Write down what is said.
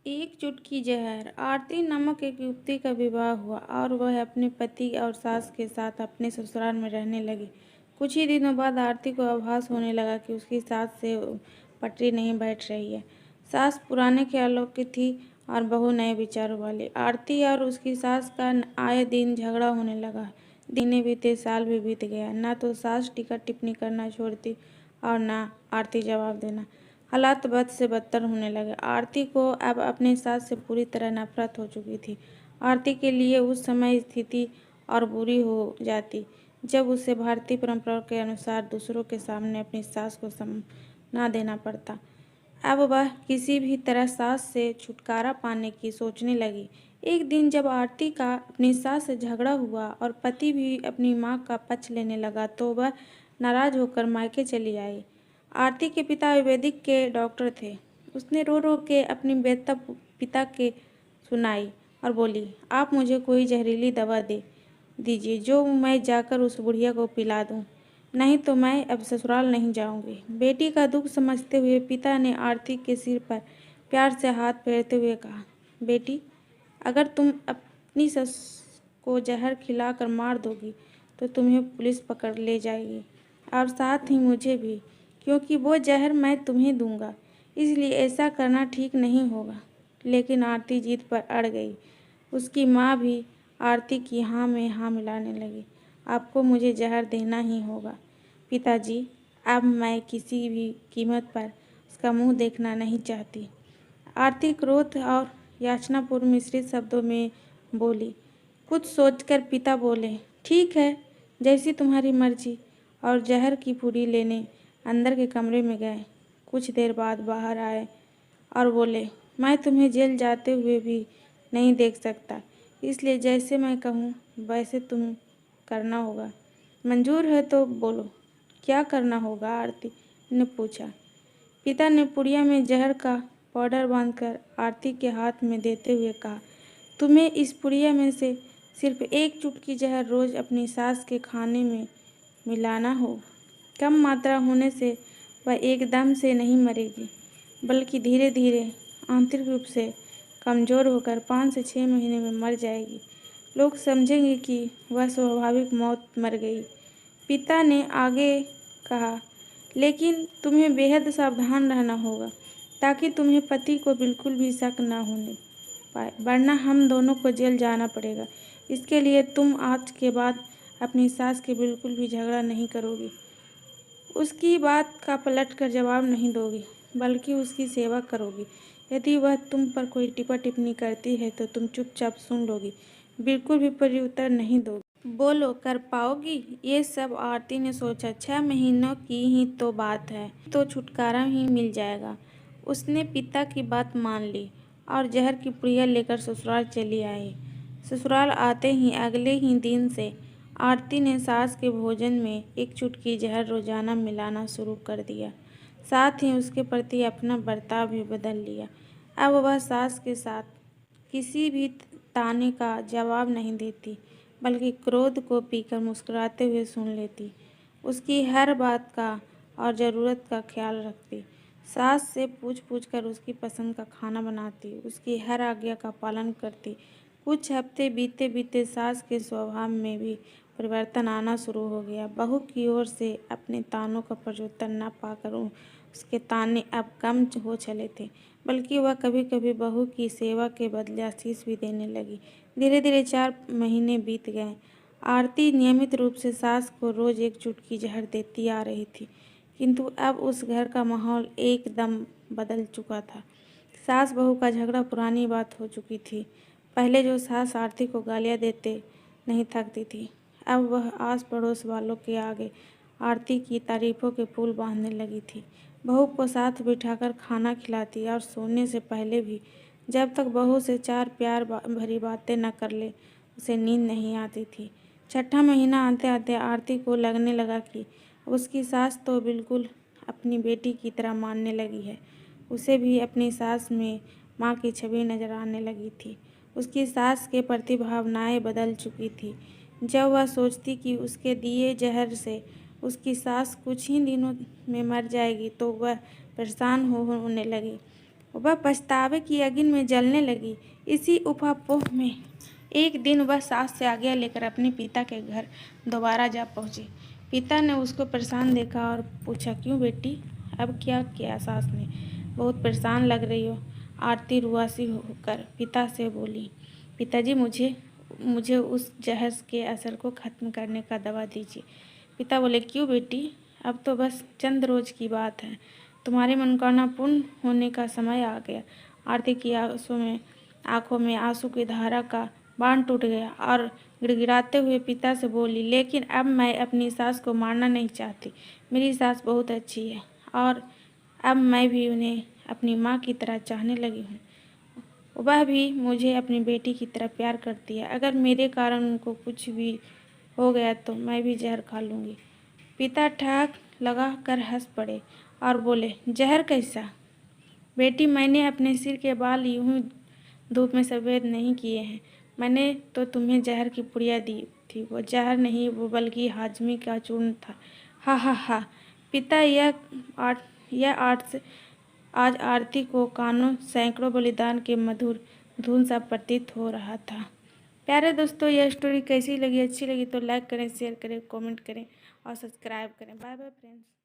एक चुटकी जहर। आरती नामक एक युवती का विवाह हुआ और वह अपने पति और सास के साथ अपने ससुराल में रहने लगी। कुछ ही दिनों बाद आरती को आभास होने लगा कि उसकी सास से पटरी नहीं बैठ रही है। सास पुराने ख्यालों की थी और बहू नए विचारों वाली। आरती और उसकी सास का आए दिन झगड़ा होने लगा। दिने बीते, साल भी बीत गया, ना तो सास टीका टिप्पणी करना छोड़ती और ना आरती जवाब देना। हालात बद से बदतर होने लगे। आरती को अब अपने सास से पूरी तरह नफरत हो चुकी थी। आरती के लिए उस समय स्थिति और बुरी हो जाती जब उसे भारतीय परंपराओं के अनुसार दूसरों के सामने अपनी सास को सम्मान देना पड़ता। अब वह किसी भी तरह सास से छुटकारा पाने की सोचने लगी। एक दिन जब आरती का अपनी सास से झगड़ा हुआ और पति भी अपनी मां का पक्ष लेने लगा तो वह नाराज होकर मायके चली आई। आरती के पिता आयुर्वेदिक के डॉक्टर थे। उसने रो रो के अपनी व्यथा पिता के सुनाई और बोली, आप मुझे कोई जहरीली दवा दे दीजिए जो मैं जाकर उस बुढ़िया को पिला दूं, नहीं तो मैं अब ससुराल नहीं जाऊंगी। बेटी का दुख समझते हुए पिता ने आरती के सिर पर प्यार से हाथ फेरते हुए कहा, बेटी, अगर तुम अपनी सस को जहर खिलाकर मार दोगी तो तुम्हें पुलिस पकड़ ले जाएगी और साथ ही मुझे भी, क्योंकि वो जहर मैं तुम्हें दूंगा, इसलिए ऐसा करना ठीक नहीं होगा। लेकिन आरती जिद पर अड़ गई। उसकी माँ भी आरती की हाँ में हाँ मिलाने लगी। आपको मुझे जहर देना ही होगा पिताजी, अब मैं किसी भी कीमत पर उसका मुंह देखना नहीं चाहती। आरती क्रोध और याचनापूर्ण मिश्रित शब्दों में बोली। कुछ सोचकर पिता बोले, ठीक है, जैसी तुम्हारी मर्जी, और जहर की पूरी लेने अंदर के कमरे में गए। कुछ देर बाद बाहर आए और बोले, मैं तुम्हें जेल जाते हुए भी नहीं देख सकता, इसलिए जैसे मैं कहूँ वैसे तुम करना होगा। मंजूर है तो बोलो, क्या करना होगा? आरती ने पूछा। पिता ने पुड़िया में जहर का पाउडर बांधकर आरती के हाथ में देते हुए कहा, तुम्हें इस पुड़िया में से सिर्फ एक चुटकी जहर रोज अपनी सास के खाने में मिलाना हो। कम मात्रा होने से वह एकदम से नहीं मरेगी, बल्कि धीरे धीरे आंतरिक रूप से कमज़ोर होकर 5 से 6 महीने में मर जाएगी। लोग समझेंगे कि वह स्वाभाविक मौत मर गई। पिता ने आगे कहा, लेकिन तुम्हें बेहद सावधान रहना होगा ताकि तुम्हें पति को बिल्कुल भी शक न होने पाए, वरना हम दोनों को जेल जाना पड़ेगा। इसके लिए तुम आज के बाद अपनी सास के बिल्कुल भी झगड़ा नहीं करोगी, उसकी बात का पलट कर जवाब नहीं दोगी, बल्कि उसकी सेवा करोगी। यदि वह तुम पर कोई टिप्पा टिप्पणी करती है तो तुम चुपचाप सुन लोगी, बिल्कुल भी प्रत्युत्तर नहीं दोगी। बोलो, कर पाओगी? ये सब आरती ने सोचा। 6 महीनों की ही तो बात है, तो छुटकारा ही मिल जाएगा। उसने पिता की बात मान ली और जहर की पुड़िया लेकर ससुराल चली आई। ससुराल आते ही अगले ही दिन से आरती ने सास के भोजन में एक चुटकी जहर रोजाना मिलाना शुरू कर दिया। साथ ही उसके प्रति अपना बर्ताव भी बदल लिया। अब वह सास के साथ किसी भी ताने का जवाब नहीं देती, बल्कि क्रोध को पीकर मुस्कुराते हुए सुन लेती। उसकी हर बात का और ज़रूरत का ख्याल रखती। सास से पूछ पूछ कर उसकी पसंद का खाना बनाती, उसकी हर आज्ञा का पालन करती। कुछ हफ्ते बीते बीते सास के स्वभाव में भी परिवर्तन आना शुरू हो गया। बहू की ओर से अपने तानों का प्रत्युत्तर न पाकर उसके ताने अब कम हो चले थे, बल्कि वह कभी कभी बहू की सेवा के बदले आशीष भी देने लगी। धीरे धीरे 4 महीने बीत गए। आरती नियमित रूप से सास को रोज एक चुटकी जहर देती आ रही थी, किंतु अब उस घर का माहौल एकदम बदल चुका था। सास बहू का झगड़ा पुरानी बात हो चुकी थी। पहले जो सास आरती को गालियाँ देते नहीं थकती थी, अब वह आस पड़ोस वालों के आगे आरती की तारीफों के पुल बांधने लगी थी। बहू को साथ बिठाकर खाना खिलाती और सोने से पहले भी जब तक बहू से 4 प्यार भरी बातें न कर ले, उसे नींद नहीं आती थी। 6ठा महीना आते आते आरती को लगने लगा कि उसकी सास तो बिल्कुल अपनी बेटी की तरह मानने लगी है। उसे भी अपनी सास में माँ की छवि नजर आने लगी थी। उसकी सास के प्रति भावनाएं बदल चुकी थी। जब वह सोचती कि उसके दिए जहर से उसकी सास कुछ ही दिनों में मर जाएगी तो वह परेशान होने लगी। वह पछतावे की अग्नि में जलने लगी। इसी ऊहापोह में एक दिन वह सास से आज्ञा लेकर अपने पिता के घर दोबारा जा पहुंची। पिता ने उसको परेशान देखा और पूछा, क्यों बेटी, अब क्या किया? सास ने, बहुत परेशान लग रही हो। आरती रुआसी होकर पिता से बोली, पिताजी मुझे मुझे उस जहर के असर को ख़त्म करने का दवा दीजिए। पिता बोले, क्यों बेटी, अब तो बस चंद रोज की बात है, तुम्हारी मनोकामना पूर्ण होने का समय आ गया। आरती की आंखों में आंसू की धारा का बांध टूट गया और गिड़गिड़ाते हुए पिता से बोली, लेकिन अब मैं अपनी सास को मारना नहीं चाहती। मेरी सास बहुत अच्छी है और अब मैं भी उन्हें अपनी माँ की तरह चाहने लगी हूँ। वह भी मुझे अपनी बेटी की तरह प्यार करती है। अगर मेरे कारण उनको कुछ भी हो गया तो मैं भी जहर खा लूँगी। पिता ठहाक लगा कर हंस पड़े और बोले, जहर कैसा? बेटी, मैंने अपने सिर के बाल यूं धूप में सफ़ेद नहीं किए हैं। मैंने तो तुम्हें जहर की पुड़िया दी थी। वो जहर नहीं, वो बल्कि हाजमे का चूर्ण था। हा हा हा। पिता, आज आरती को कानों सैकड़ों बलिदान के मधुर धुन सा प्रतीत हो रहा था। प्यारे दोस्तों, यह स्टोरी कैसी लगी? अच्छी लगी तो लाइक करें, शेयर करें, कमेंट करें और सब्सक्राइब करें। Bye bye friends.